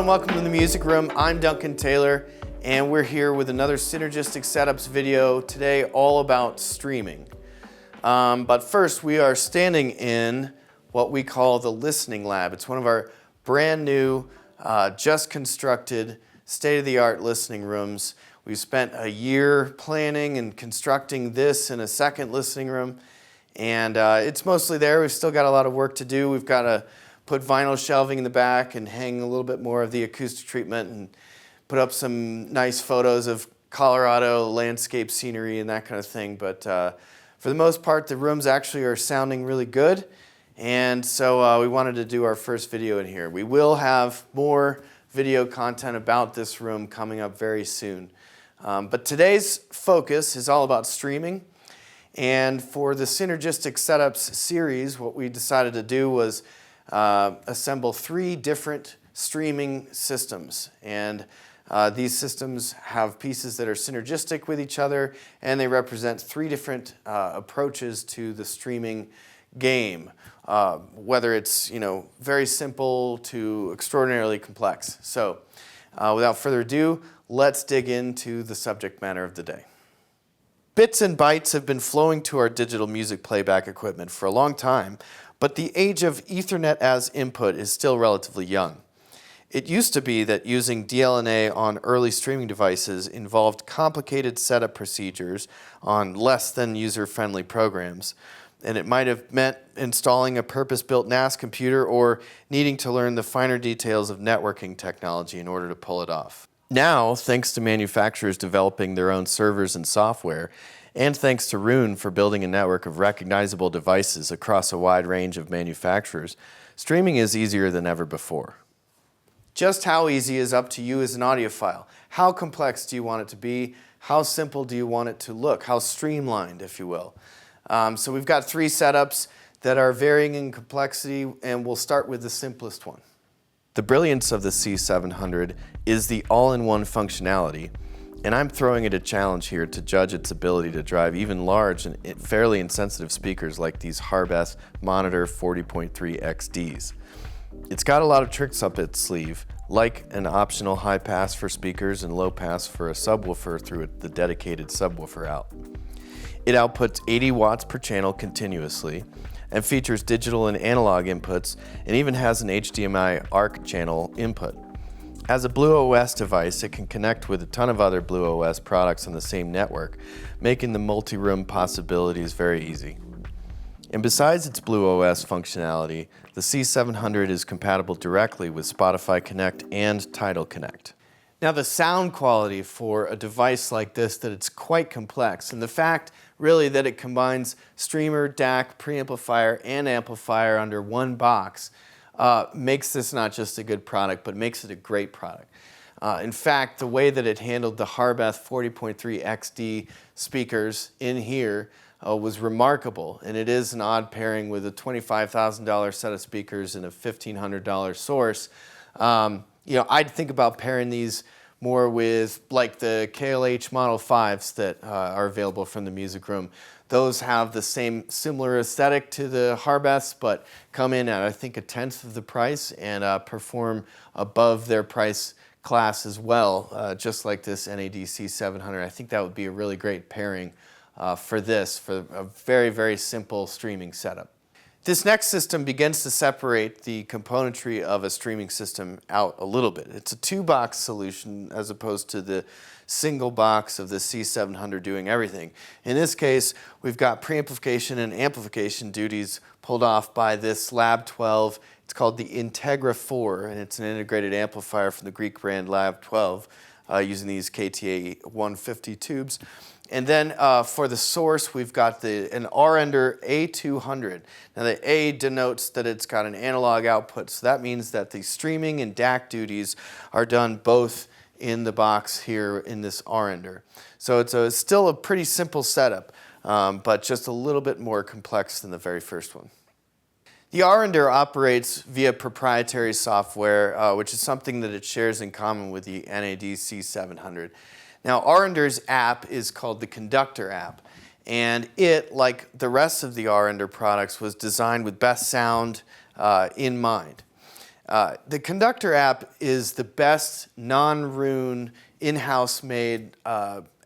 and welcome to the Music Room. I'm Duncan Taylor, and we're here with another Synergistic Setups video today all about streaming. But first, we are standing in what we call the Listening Lab. It's one of our brand new, just constructed, state-of-the-art listening rooms. We've spent a year planning and constructing this in a second listening room, and it's mostly there. We've still got a lot of work to do. We've got to put vinyl shelving in the back and hang a little bit more of the acoustic treatment and put up some nice photos of Colorado landscape scenery and that kind of thing. But for the most part, the rooms actually are sounding really good. And so we wanted to do our first video in here. We will have more video content about this room coming up very soon. But today's focus is all about streaming. And for the Synergistic Setups series, what we decided to do was assemble 3 different streaming systems. And these systems have pieces that are synergistic with each other, and they represent 3 different approaches to the streaming game, whether it's very simple to extraordinarily complex. So without further ado, let's dig into the subject matter of the day. Bits and bytes have been flowing to our digital music playback equipment for a long time, but the age of Ethernet as input is still relatively young. It used to be that using DLNA on early streaming devices involved complicated setup procedures on less than user-friendly programs, and it might have meant installing a purpose-built NAS computer or needing to learn the finer details of networking technology in order to pull it off. Now, thanks to manufacturers developing their own servers and software, and thanks to Roon for building a network of recognizable devices across a wide range of manufacturers, streaming is easier than ever before. Just how easy is up to you as an audiophile. How complex do you want it to be? How simple do you want it to look? How streamlined, if you will? So we've got 3 setups that are varying in complexity, and we'll start with the simplest one. The brilliance of the C700 is the all-in-one functionality, and I'm throwing it a challenge here to judge its ability to drive even large and fairly insensitive speakers like these Harbeth Monitor 40.3 XDs. It's got a lot of tricks up its sleeve, like an optional high pass for speakers and low pass for a subwoofer through the dedicated subwoofer out. It outputs 80 watts per channel continuously and features digital and analog inputs, and even has an HDMI ARC channel input. As a BlueOS device, it can connect with a ton of other BlueOS products on the same network, making the multi-room possibilities very easy. And besides its BlueOS functionality, the C700 is compatible directly with Spotify Connect and Tidal Connect. Now, the sound quality for a device like this, that it's quite complex, and the fact really that it combines streamer, DAC, preamplifier, and amplifier under one box makes this not just a good product, but makes it a great product. In fact, the way that it handled the Harbeth 40.3 XD speakers in here was remarkable, and it is an odd pairing with a $25,000 set of speakers and a $1,500 source. I'd think about pairing these more with like the KLH Model 5s that are available from the Music Room. Those have the same similar aesthetic to the Harbeths, but come in at, I think, 1/10 of the price and perform above their price class as well, just like this NADC 700. I think that would be a really great pairing for a very, very simple streaming setup. This next system begins to separate the componentry of a streaming system out a little bit. It's a 2-box solution as opposed to the single box of the C700 doing everything. In this case, we've got preamplification and amplification duties pulled off by this Lab 12. It's called the Integra 4, and it's an integrated amplifier from the Greek brand Lab 12 using these KTA 150 tubes. And then for the source, we've got an R-Ender A200. Now the A denotes that it's got an analog output, so that means that the streaming and DAC duties are done both in the box here in this R-Ender. So it's still a pretty simple setup, but just a little bit more complex than the very first one. The R-Ender operates via proprietary software, which is something that it shares in common with the NADC 700. Now, R-Ender's app is called the Conductor app, and it, like the rest of the R-Ender products, was designed with best sound in mind. The Conductor app is the best non-Roon, in-house made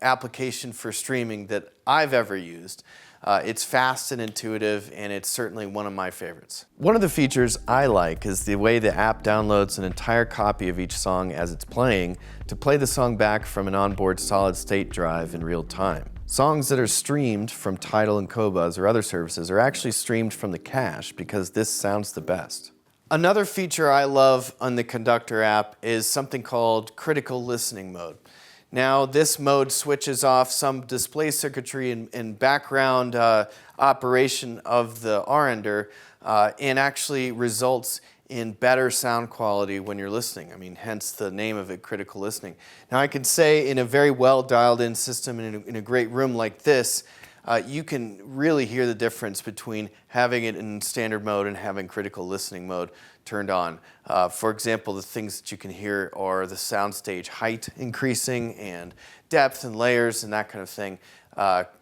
application for streaming that I've ever used. It's fast and intuitive, and it's certainly one of my favorites. One of the features I like is the way the app downloads an entire copy of each song as it's playing to play the song back from an onboard solid-state drive in real time. Songs that are streamed from Tidal and Qobuz or other services are actually streamed from the cache because this sounds the best. Another feature I love on the Conductor app is something called critical listening mode. Now, this mode switches off some display circuitry and background operation of the Arender and actually results in better sound quality when you're listening. I mean, hence the name of it, critical listening. Now, I can say in a very well dialed in system in a great room like this, you can really hear the difference between having it in standard mode and having critical listening mode turned on. For example, the things that you can hear are the soundstage height increasing and depth and layers and that kind of thing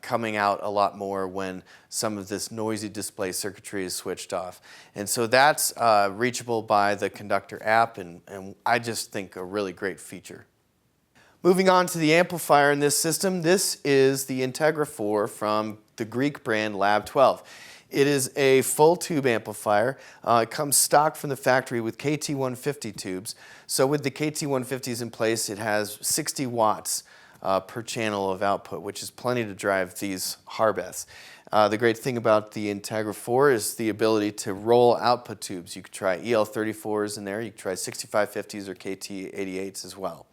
coming out a lot more when some of this noisy display circuitry is switched off. And so that's reachable by the Conductor app, and I just think a really great feature. Moving on to the amplifier in this system, this is the Integra 4 from the Greek brand Lab 12. It is a full tube amplifier. It comes stock from the factory with KT150 tubes. So with the KT150s in place, it has 60 watts per channel of output, which is plenty to drive these Harbeths. The great thing about the Integra 4 is the ability to roll output tubes. You could try EL34s in there, you could try 6550s or KT88s as well.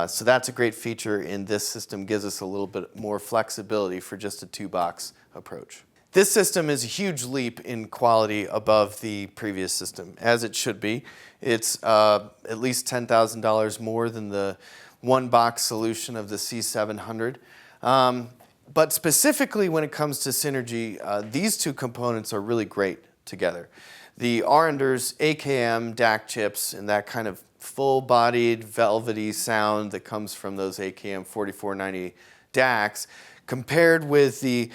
So that's a great feature in this system, gives us a little bit more flexibility for just a two-box approach. This system is a huge leap in quality above the previous system, as it should be. It's at least $10,000 more than the one-box solution of the C700. But specifically when it comes to synergy, these two components are really great together. The Arender's AKM DAC chips and that kind of full-bodied, velvety sound that comes from those AKM 4490 DACs, compared with the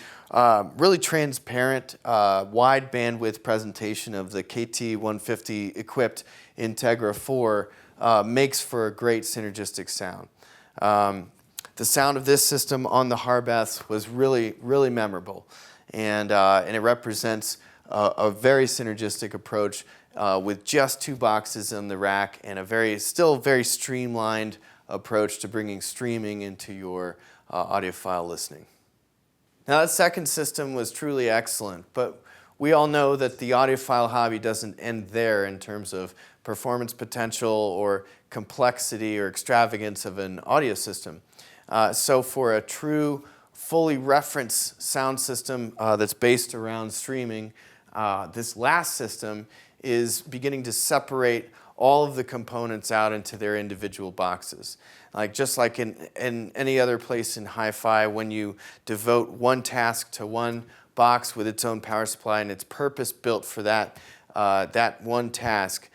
really transparent, wide bandwidth presentation of the KT150 equipped Integra 4, makes for a great synergistic sound. The sound of this system on the Harbeths was really, really memorable, and it represents a very synergistic approach with just two boxes in the rack and a still very streamlined approach to bringing streaming into your audiophile listening. Now, that second system was truly excellent, but we all know that the audiophile hobby doesn't end there in terms of performance potential or complexity or extravagance of an audio system. So for a true, fully referenced sound system that's based around streaming, this last system is beginning to separate all of the components out into their individual boxes. Just like in any other place in HiFi, when you devote one task to one box with its own power supply and it's purpose built for that one task,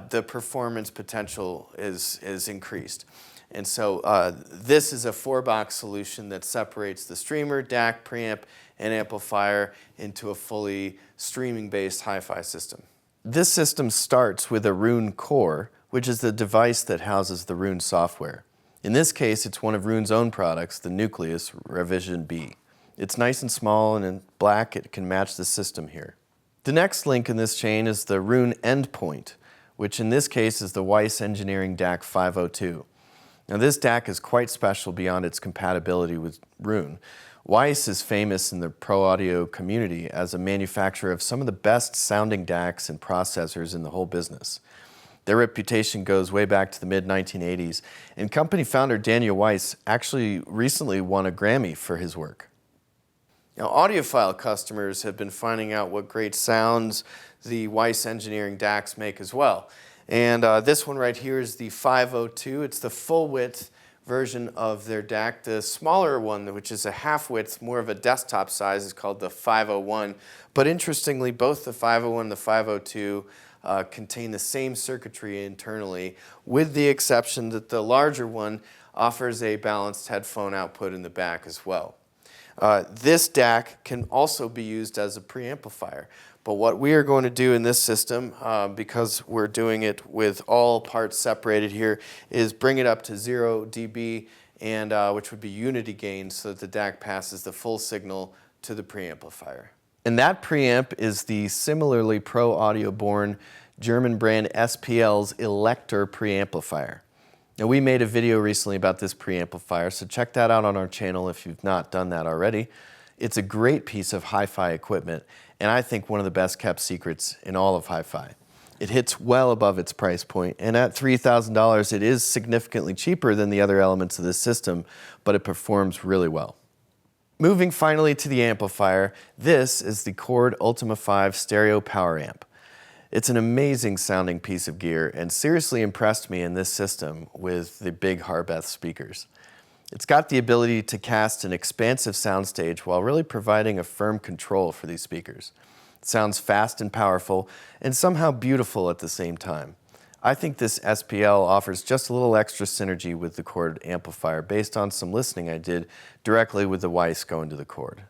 the performance potential is increased. And so this is a four-box solution that separates the streamer, DAC, preamp, and amplifier into a fully streaming-based HiFi system. This system starts with a Roon core, which is the device that houses the Roon software. In this case, it's one of Roon's own products, the Nucleus Revision B. It's nice and small, and in black it can match the system here. The next link in this chain is the Roon endpoint, which in this case is the Weiss Engineering DAC 502. Now, this DAC is quite special beyond its compatibility with Roon. Weiss is famous in the pro audio community as a manufacturer of some of the best sounding DACs and processors in the whole business. Their reputation goes way back to the mid-1980s, and company founder Daniel Weiss actually recently won a Grammy for his work. Now, audiophile customers have been finding out what great sounds the Weiss Engineering DACs make as well. And this one right here is the 502. It's the full width version of their DAC. The smaller one, which is a half width, more of a desktop size, is called the 501. But interestingly, both the 501 and the 502 contain the same circuitry internally, with the exception that the larger one offers a balanced headphone output in the back as well. This DAC can also be used as a preamplifier. But what we are going to do in this system, because we're doing it with all parts separated here, is bring it up to 0 dB, and which would be unity gain, so that the DAC passes the full signal to the preamplifier. And that preamp is the similarly pro audio born German brand SPL's Elector preamplifier. Now, we made a video recently about this preamplifier, so check that out on our channel if you've not done that already. It's a great piece of hi-fi equipment, and I think one of the best kept secrets in all of hi-fi. It hits well above its price point, and at $3,000 it is significantly cheaper than the other elements of this system, but it performs really well. Moving finally to the amplifier, this is the Chord Ultima 5 Stereo Power Amp. It's an amazing sounding piece of gear and seriously impressed me in this system with the big Harbeth speakers. It's got the ability to cast an expansive soundstage while really providing a firm control for these speakers. It sounds fast and powerful and somehow beautiful at the same time. I think this SPL offers just a little extra synergy with the Chord amplifier based on some listening I did directly with the Weiss going to the Chord.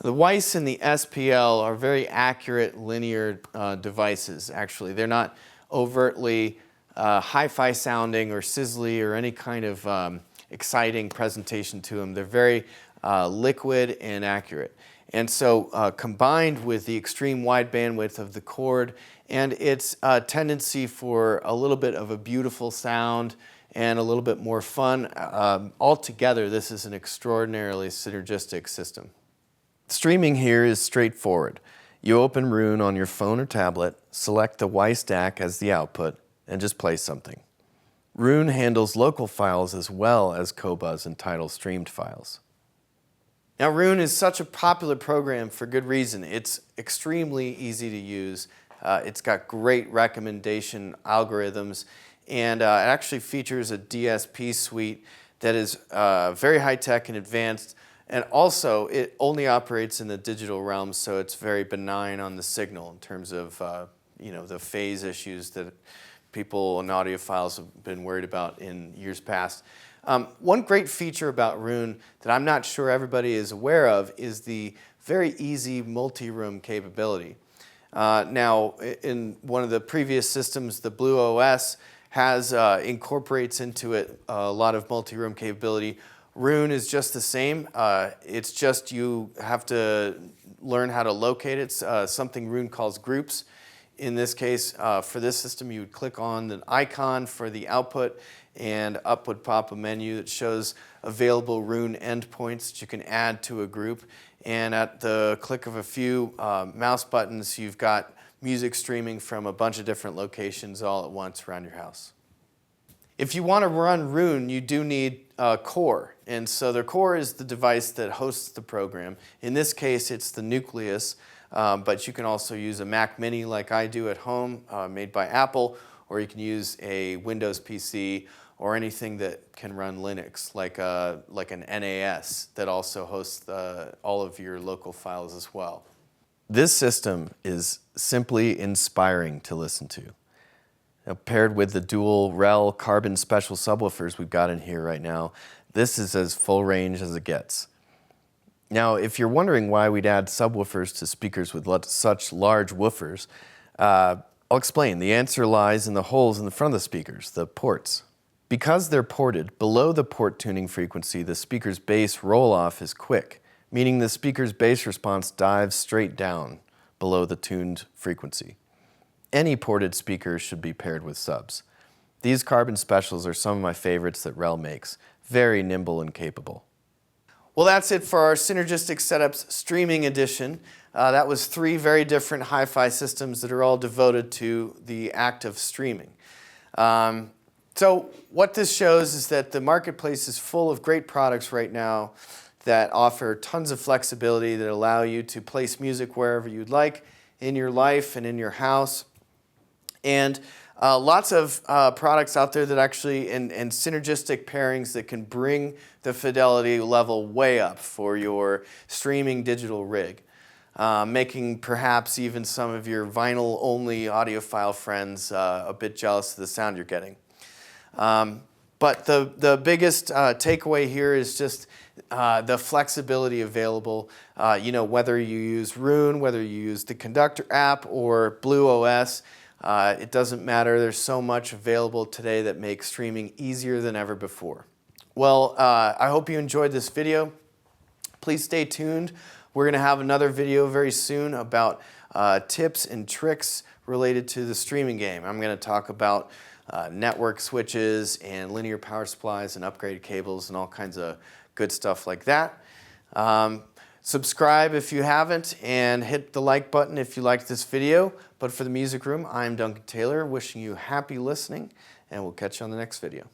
The Weiss and the SPL are very accurate linear devices, actually. They're not overtly hi-fi sounding or sizzly or any kind of exciting presentation to them. They're very liquid and accurate. And so combined with the extreme wide bandwidth of the Chord and its tendency for a little bit of a beautiful sound and a little bit more fun, altogether this is an extraordinarily synergistic system. Streaming here is straightforward. You open Roon on your phone or tablet, select the Weiss DAC as the output, and just play something. Roon handles local files as well as Qobuz and Tidal streamed files. Now, Roon is such a popular program for good reason. It's extremely easy to use. It's got great recommendation algorithms, and it actually features a DSP suite that is very high-tech and advanced. And also, it only operates in the digital realm, so it's very benign on the signal in terms of the phase issues that people and audiophiles have been worried about in years past. One great feature about Roon that I'm not sure everybody is aware of is the very easy multi-room capability. Now, in one of the previous systems, the Blue OS incorporates into it a lot of multi-room capability. Roon is just the same. It's just you have to learn how to locate it. Something Roon calls groups. In this case, for this system, you would click on the icon for the output, and up would pop a menu that shows available Roon endpoints that you can add to a group. And at the click of a few mouse buttons, you've got music streaming from a bunch of different locations all at once around your house. If you want to run Roon, you do need a core. And so the core is the device that hosts the program. In this case, it's the Nucleus, but you can also use a Mac Mini like I do at home, made by Apple, or you can use a Windows PC or anything that can run Linux, like an NAS that also hosts all of your local files as well. This system is simply inspiring to listen to. Now, paired with the dual Rel carbon special subwoofers we've got in here right now, this is as full range as it gets. Now, if you're wondering why we'd add subwoofers to speakers with such large woofers, I'll explain. The answer lies in the holes in the front of the speakers, the ports. Because they're ported, below the port tuning frequency, the speaker's bass roll-off is quick, meaning the speaker's bass response dives straight down below the tuned frequency. Any ported speaker should be paired with subs. These carbon specials are some of my favorites that Rel makes. Very nimble and capable. Well, that's it for our Synergistic Setups streaming edition. That was 3 very different hi-fi systems that are all devoted to the act of streaming. So what this shows is that the marketplace is full of great products right now that offer tons of flexibility that allow you to place music wherever you'd like in your life and in your house. And lots of products out there that actually, and synergistic pairings that can bring the fidelity level way up for your streaming digital rig, making perhaps even some of your vinyl-only audiophile friends a bit jealous of the sound you're getting. But the biggest takeaway here is just the flexibility available. Whether you use Rune, whether you use the Conductor app or Blue OS, it doesn't matter. There's so much available today that makes streaming easier than ever before. Well, I hope you enjoyed this video. Please stay tuned. We're going to have another video very soon about tips and tricks related to the streaming game. I'm going to talk about network switches and linear power supplies and upgraded cables and all kinds of good stuff like that. Subscribe if you haven't, and hit the like button if you liked this video. But for the Music Room, I'm Duncan Taylor, wishing you happy listening, and we'll catch you on the next video.